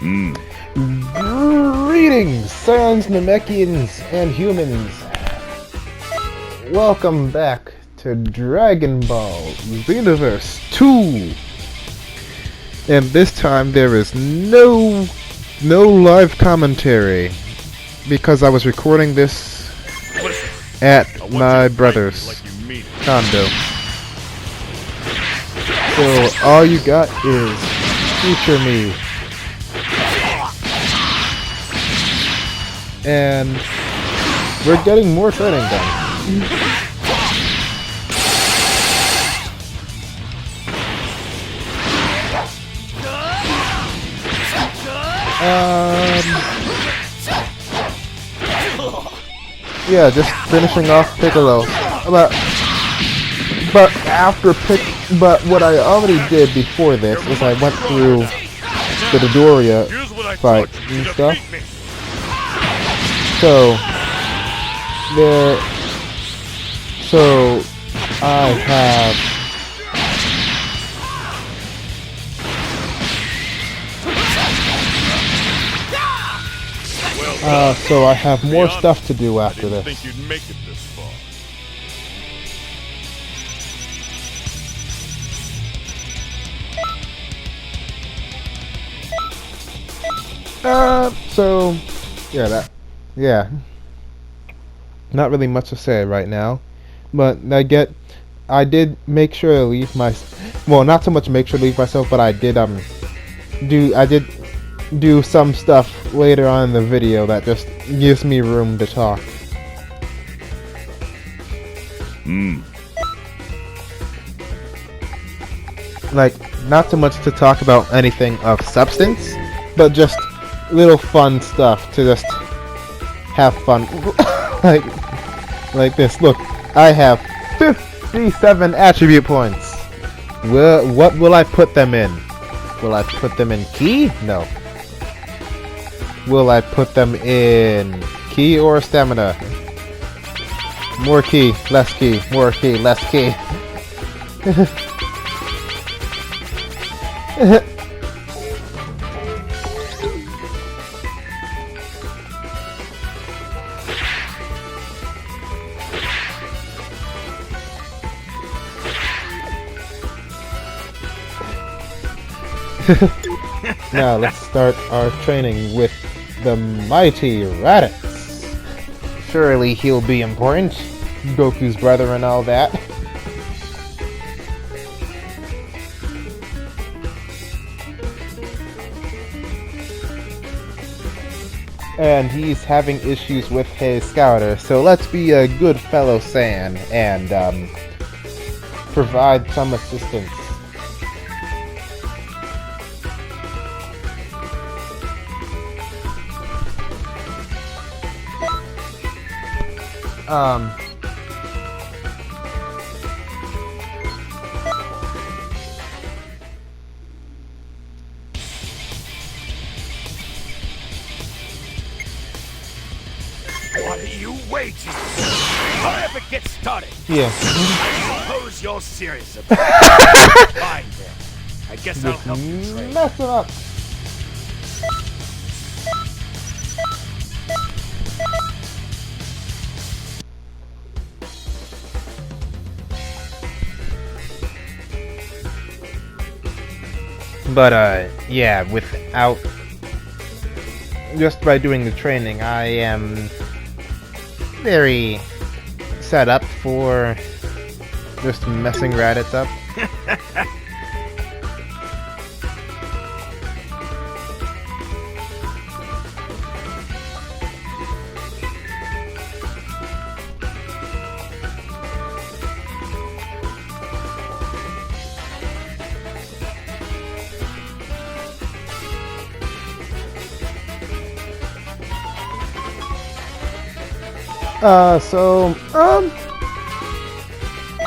Greetings, Saiyans, Namekians, and humans. Welcome back to Dragon Ball Xenoverse 2. And this time there is no live commentary because I was recording this at my brother's condo. So all you got is future me. And we're getting more training done. Yeah, just finishing off Piccolo. But what I already did before this is I went through the Dodoria fight and stuff. So I have so I have more stuff to do after this. Think you'd make it this far. So yeah, not really much to say right now, but I did make sure to leave not so much make sure to leave myself, but I did do some stuff later on in the video that just gives me room to talk. Like, not so much to talk about anything of substance, but just little fun stuff to just have fun. like this. Look, I have 57 attribute points. What will I put them in? Will I put them in ki? No. Will I put them in ki or stamina? More ki, less ki, more ki, less ki. Now let's start our training with the mighty Raditz. Surely he'll be important. Goku's brother and all that. And he's having issues with his scouter, so let's be a good fellow Saiyan and provide some assistance. What are you waiting for? Hurry up and get started. Yeah. I suppose you're serious about it. Fine then. I guess I'll help you train. Mess him up. But yeah, just by doing the training, I am very set up for just messing Raditz up.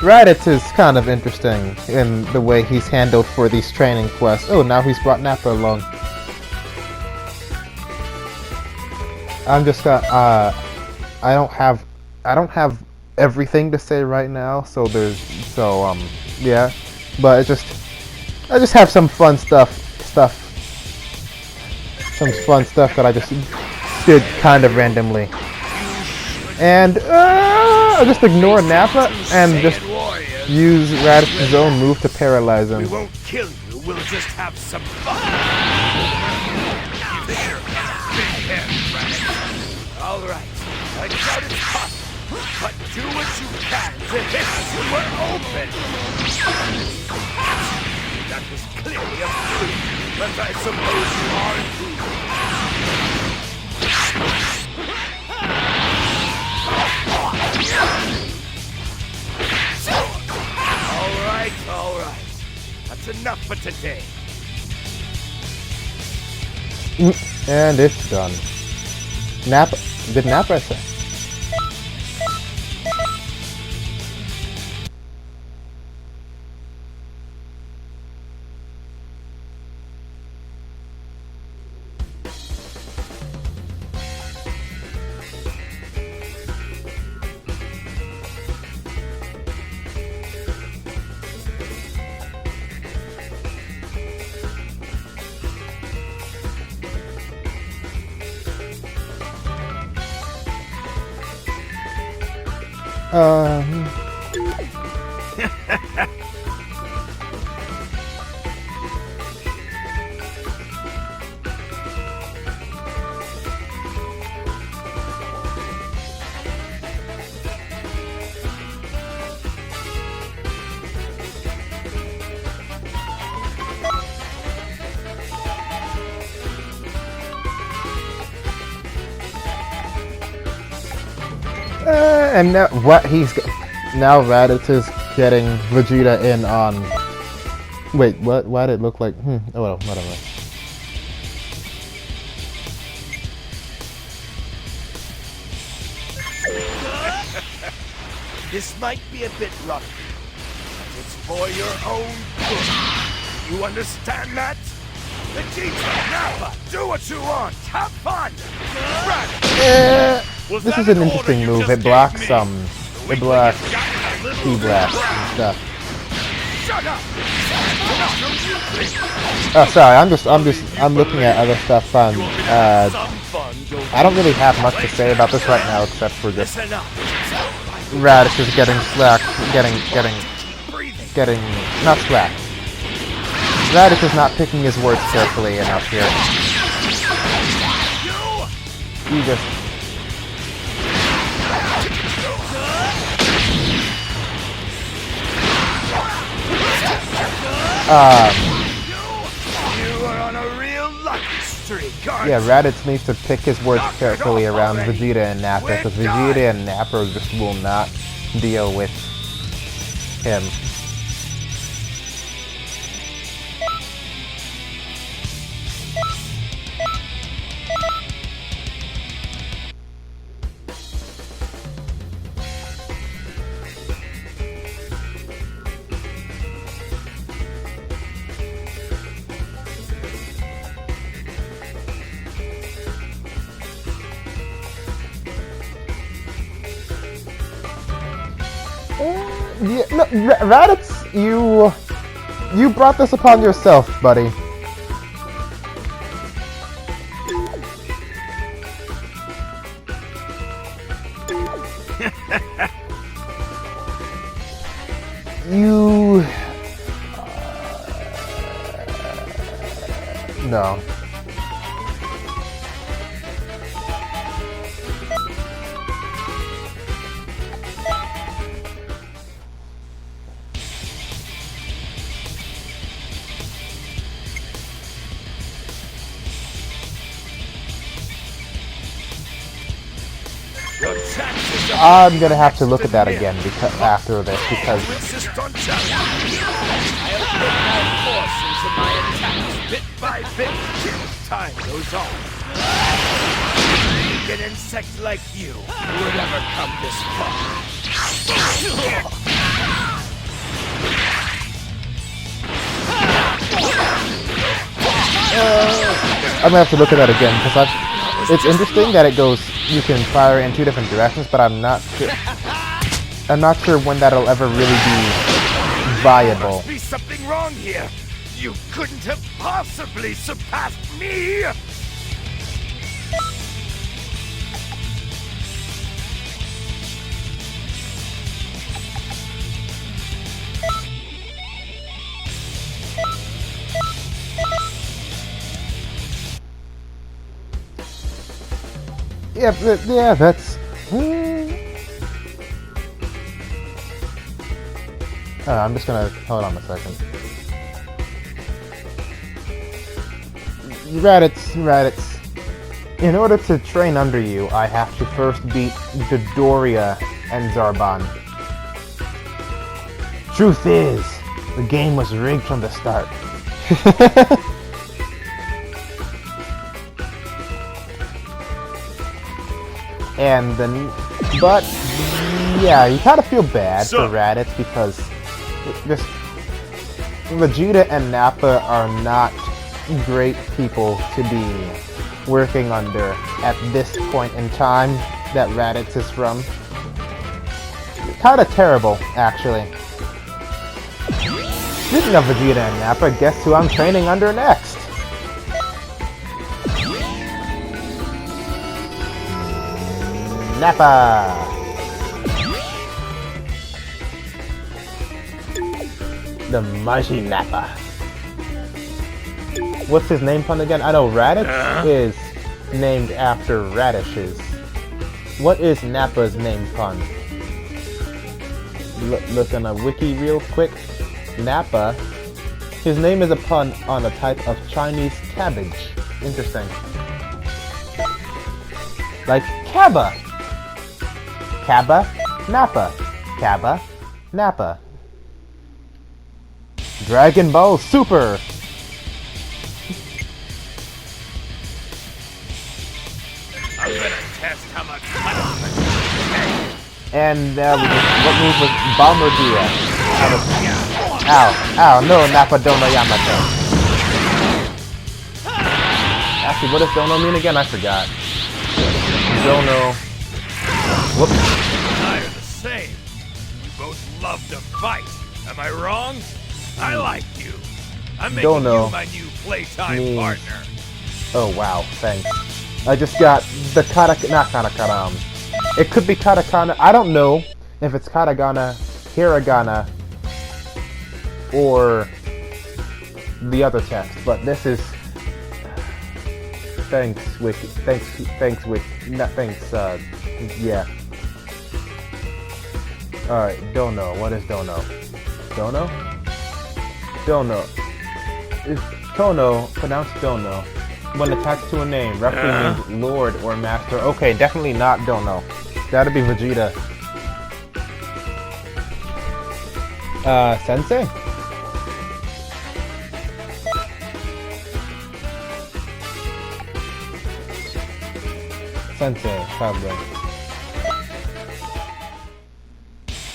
Raditz is kind of interesting in the way he's handled for these training quests. Oh, now he's brought Nappa along. I'm just I don't have everything to say right now, yeah. But I just have some fun stuff some fun stuff that I just did kind of randomly. And I'll just ignore Nappa and just use Radish's own move to paralyze him. We won't kill you, we'll just have some fun. There, big head, Radish. All right, I doubt it's possible, but do what you can to hit us when we're open. That was clearly a fluke, but I suppose you are too. All right. That's enough for today. And it's done. Nappa. Did Nappa say? And now what now Raditz is getting Vegeta in on. Wait, what? Why did it look like? Oh well, whatever. This might be a bit rough, but it's for your own good. You understand that? Vegeta, Nappa, do what you want. Have fun. This is an interesting move. It blocks it blocks T-blast and stuff. Shut up. Oh, sorry. I'm looking at other stuff on. I don't really have much to say about this right now, except for just Radish is getting slacked, getting not slacked. Radish is not picking his words carefully enough here. He just. You are on a real lucky streak, aren't Yeah, Raditz needs to pick his words carefully around Vegeta and Nappa, because Vegeta and Nappa just will not deal with him. Yeah, no, Raditz, you brought this upon yourself, buddy. No. I'm gonna have to look at that again because after this because bit by bit till time goes on. An insect like you would ever come this far. I'm gonna have to look at that again because it's interesting that it goes. You can fire in two different directions, but I'm not sure. I'm not sure when that'll ever really be viable. There must be something wrong here. You couldn't have possibly surpassed me. Yeah, that's... I'm just gonna... Hold on a second. Raditz. In order to train under you, I have to first beat Dodoria and Zarbon. Truth is, the game was rigged from the start. And then, but yeah, you kind of feel bad for Raditz because just Vegeta and Nappa are not great people to be working under at this point in time that Raditz is from. Kind of terrible, actually. Speaking of Vegeta and Nappa, guess who I'm training under next? Nappa! The mighty Nappa. What's his name pun again? I know Raditz is named after radishes. What is Nappa's name pun? Look on a wiki real quick. Nappa. His name is a pun on a type of Chinese cabbage. Interesting. Like Cabba. Cabba, Nappa. Cabba, Nappa. Dragon Ball Super! I'm gonna test how much And what move was Bombardier? Ow, no, Nappa Dono Yamato. Actually, what does Dono mean again? I forgot. Dono. Whoops. I are the same. We both love to fight. Am I wrong? I like you. I'm making Dono you my new playtime partner. Oh wow, thanks. I just got the not katakana. It could be katakana. I don't know if it's katakana, hiragana, or the other text, but this is. Thanks, Wiki. Thanks, Wiki. No, thanks, yeah. Alright, Dono. What is Dono? Dono? Dono. Is Tono, pronounced Dono, when attached to a name, roughly means Lord or Master. Okay, definitely not Dono. That'd be Vegeta. Sensei? Sensei, probably.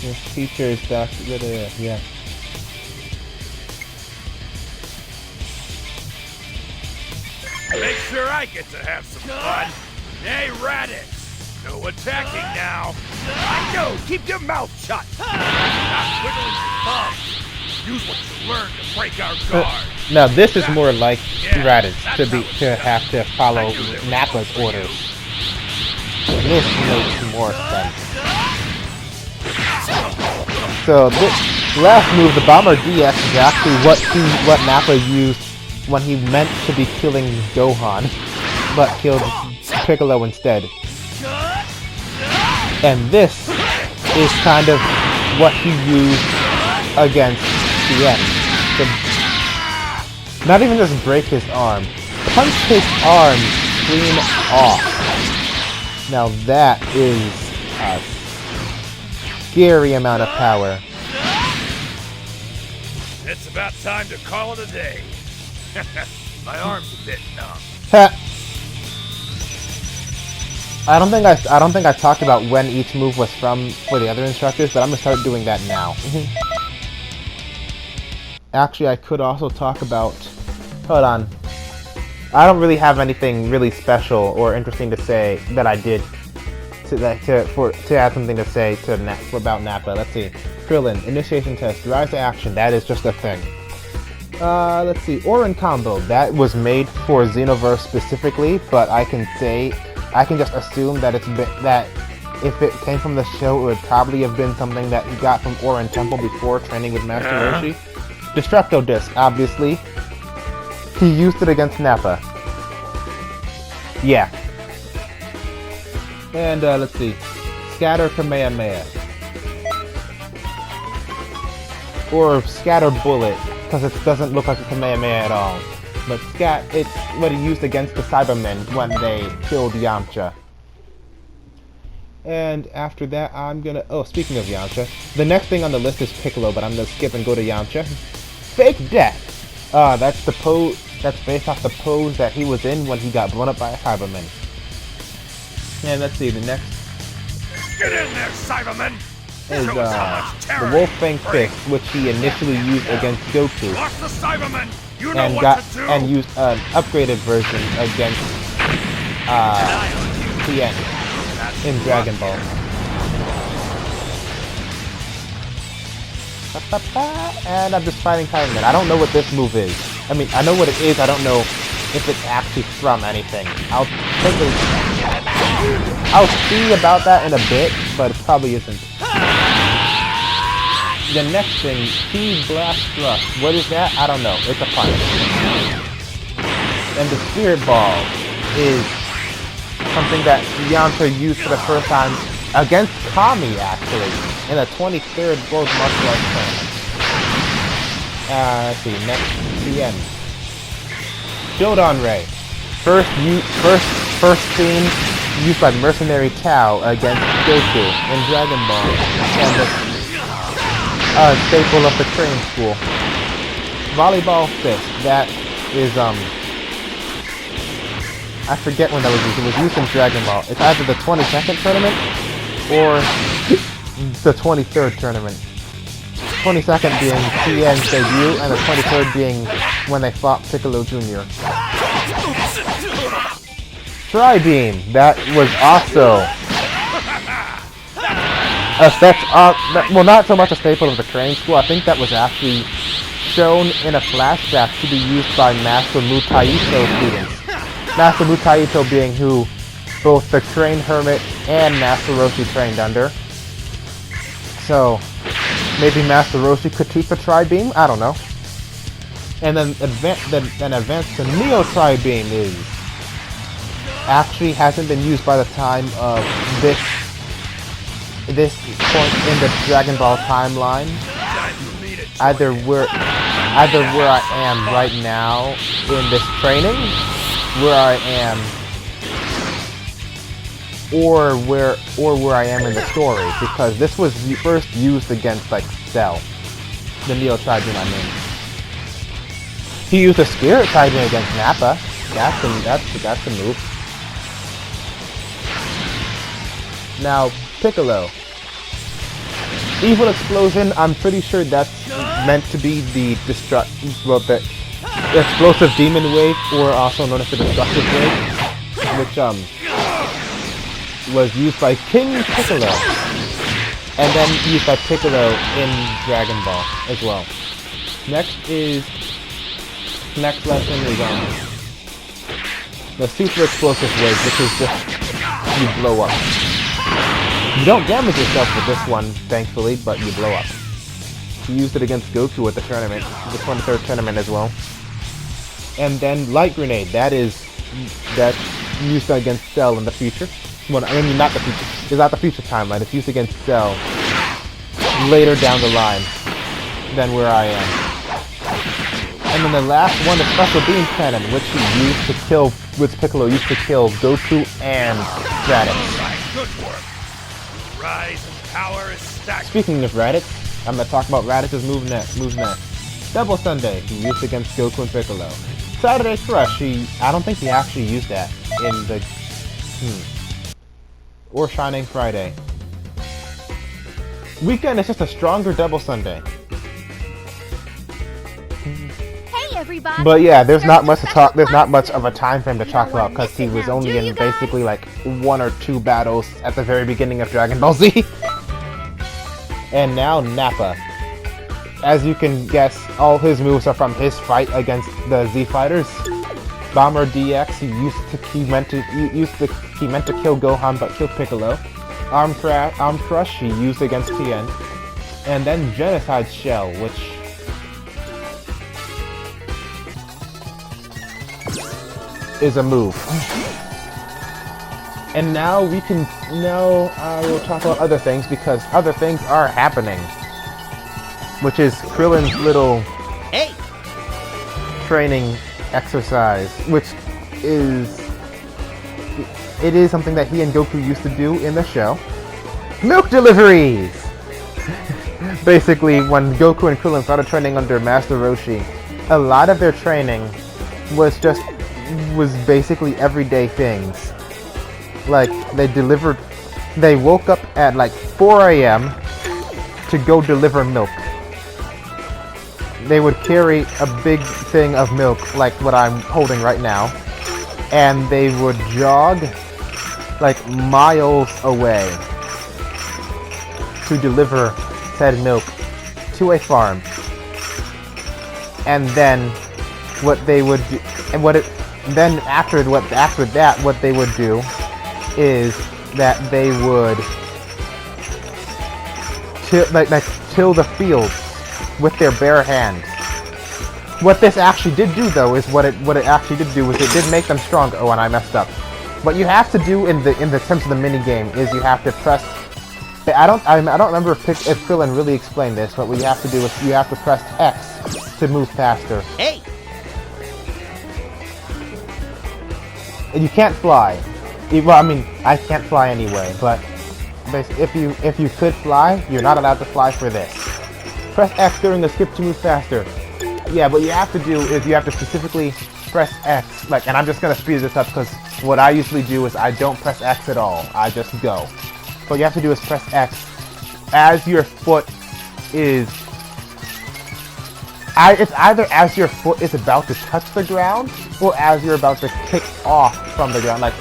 Yes, teachers, doctor, yeah. Make sure I get to have some fun. Hey, Raditz! No attacking now. I know. Keep your mouth shut. Not twiddling your thumbs. Use what you learned to break our guard. Now this is more like Raditz to have to follow Nappa's orders. This makes more sense. So this last move, the Bomber DX, is actually what Nappa used when he meant to be killing Gohan, but killed Piccolo instead. And this is kind of what he used against Tien. To not even just break his arm, punch his arm clean off. Now that is a scary amount of power. It's about time to call it a day. My arm's a bit numb. Ha. I don't think I talked about when each move was from for the other instructors, but I'm gonna start doing that now. Actually, I could also talk about. Hold on. I don't really have anything really special or interesting to say that I did to add something to say to about Nappa. Let's see. Krillin, initiation test, rise to action. That is just a thing. Let's see, Orin combo. That was made for Xenoverse specifically, but I can just assume that that if it came from the show, it would probably have been something that he got from Orin Temple before training with Master Roshi. Destructo Disc, obviously. He used it against Nappa. Yeah. And let's see, Scatter Kamehameha. Or Scatter Bullet, because it doesn't look like a Kamehameha at all. But it's what he used against the Cybermen when they killed Yamcha. And after that, I'm gonna... Oh, speaking of Yamcha, the next thing on the list is Piccolo, but I'm gonna skip and go to Yamcha. Fake Death! That's the pose... That's based off the pose that he was in when he got blown up by a Cyberman. And let's see, the next... Get in there, Cyberman! Is the Wolf Fang Fist, which he initially used against Goku, Watch the Cyberman! You know what to do! and used an upgraded version against Tien in Dragon Ball. And I'm just fighting Titan Man. I don't know what this move is. I mean, I know what it is. I don't know if it's actually from anything. I'll see about that in a bit, but it probably isn't. The next thing, Key Blast Thrust. What is that? I don't know. It's a punch. And the Spirit Ball is something that Yamcha used for the first time against Kami, actually, in the 23rd World Martial Arts Tournament. Let's see, next, Tien. Shodan Ray. First scene used by Mercenary Tao against Goku in Dragon Ball. And the staple of the train school. Volleyball Fist. That is, I forget when that was used. It was used in Dragon Ball. It's either the 22nd tournament or the 23rd tournament. 22nd being Tien's debut, and the 23rd being when they fought Piccolo Jr. Tri-Beam. That was also well, not so much a staple of the train school. I think that was actually shown in a flashback to be used by Master Mutaito students. Master Mutaito being who both the Train Hermit and Master Roshi trained under. So, maybe Master Roshi could teach the Tri-Beam? I don't know. And then advanced to Neo Tri-Beam is actually hasn't been used by the time of this point in the Dragon Ball timeline. Either where I am right now in this training, where I am, or where I am in the story, because this was first used against like Cell, the Neo Tri-Beam I mean. He used a Spirit Tri-Beam against Nappa. That's a move. Now Piccolo. Evil Explosion, I'm pretty sure that's meant to be the explosive demon wave, or also known as the destructive wave, which was used by King Piccolo, and then used by Piccolo in Dragon Ball as well. Next lesson is the super explosive wave, which is just you blow up. You don't damage yourself with this one, thankfully, but you blow up. He used it against Goku at the tournament, the 23rd tournament as well. And then Light Grenade, that's used against Cell in the future. Well, I mean, not the future. It's not the future timeline. It's used against Cell later down the line than where I am. And then the last one, the Special Beam Cannon, which Piccolo used to kill Goku and Raditz. Good work. Rise in power is stacked. Speaking of Raditz, I'm going to talk about Raditz's move next. Double Sunday, he used against Goku and Piccolo. Saturday Crush, I don't think he actually used that in the... Or Shining Friday. Weekend is just a stronger Double Sunday. Hey everybody! But yeah, there's not much to talk. There's not much of a time frame to talk about because he was only in basically like 1 or 2 battles at the very beginning of Dragon Ball Z. And now Nappa. as you can guess, all his moves are from his fight against the Z Fighters. Bomber DX, he meant to kill Gohan but killed Piccolo. Arm Crush, he used against Tien. And then Genocide Shell, which is a move. And now we'll talk about other things, because other things are happening. Which is Krillin's little training exercise, which is something that he and Goku used to do in the show. Milk deliveries! Basically, when Goku and Krillin started training under Master Roshi, a lot of their training was basically everyday things. Like, they woke up at like 4 a.m. to go deliver milk. They would carry a big thing of milk, like what I'm holding right now, and they would jog like miles away to deliver said milk to a farm. And then what they would do, after that, what they would do is that they would till the fields with their bare hands. What this actually did do, though, is what it actually did do was it did make them stronger. Oh, and I messed up. What you have to do in the terms of the mini game is you have to press. I don't remember if Krillin really explained this, but what you have to do is you have to press X to move faster. Hey! And you can't fly. Well, I mean, I can't fly anyway, but basically, if you could fly, you're not allowed to fly for this. Press X during the skip to move faster. Yeah, what you have to do is you have to specifically press X, and I'm just gonna speed this up because what I usually do is I don't press X at all. I just go. So what you have to do is press X as your foot is. It's either as your foot is about to touch the ground or as you're about to kick off from the ground. Like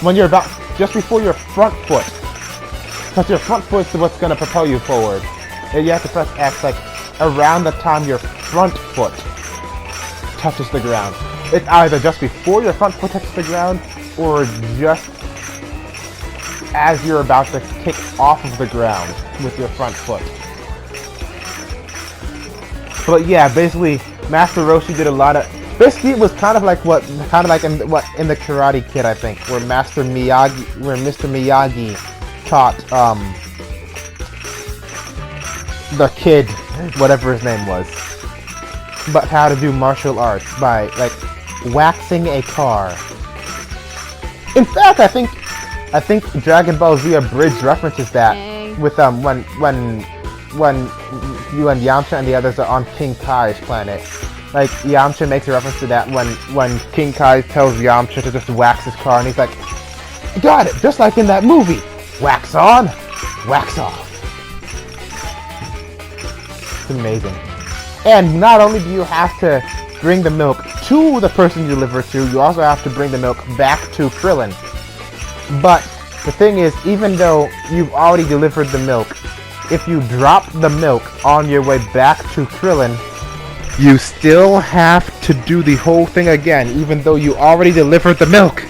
when you're just before your front foot, because your front foot is what's gonna propel you forward. And you have to press X around the time your front foot touches the ground. It's either just before your front foot touches the ground or just as you're about to kick off of the ground with your front foot. But yeah, basically, Master Roshi did a lot of. Basically, it was kind of like in the Karate Kid, I think, where Mr. Miyagi taught the kid, whatever his name was, but how to do martial arts by waxing a car. In fact, I think Dragon Ball Z Abridged references that with when you and Yamcha and the others are on King Kai's planet. Like Yamcha makes a reference to that when King Kai tells Yamcha to just wax his car, and he's like, "Got it, just like in that movie. Wax on, wax off." It's amazing. And not only do you have to bring the milk to the person you deliver to, you also have to bring the milk back to Krillin. But the thing is, even though you've already delivered the milk, if you drop the milk on your way back to Krillin, you still have to do the whole thing again, even though you already delivered the milk.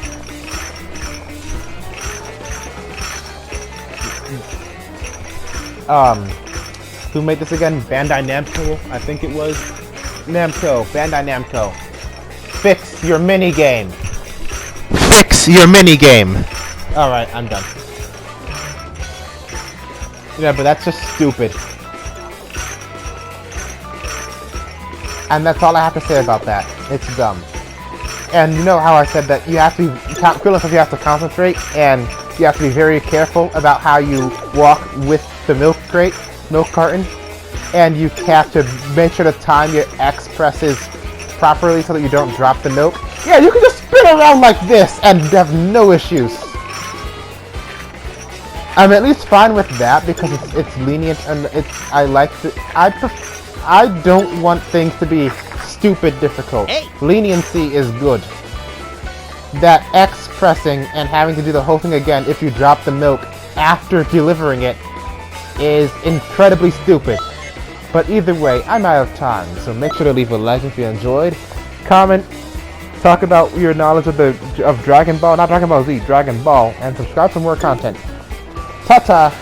Who made this again? Bandai Namco, I think it was. Bandai Namco. Fix your minigame. Fix your minigame. Alright, I'm done. Yeah, but that's just stupid. And that's all I have to say about that. It's dumb. And you know how I said that you have to Krillin says you have to concentrate and you have to be very careful about how you walk with the milk carton, and you have to make sure to time your X presses properly so that you don't drop the milk. Yeah, you can just spin around like this and have no issues. I'm at least fine with that because it's lenient and I don't want things to be stupid difficult. Hey. Leniency is good. That X pressing and having to do the whole thing again if you drop the milk after delivering it is incredibly stupid. But either way, I'm out of time, so make sure to leave a like if you enjoyed. Comment, talk about your knowledge of Dragon Ball, not Dragon Ball Z, Dragon Ball, and subscribe for more content. Ta-ta!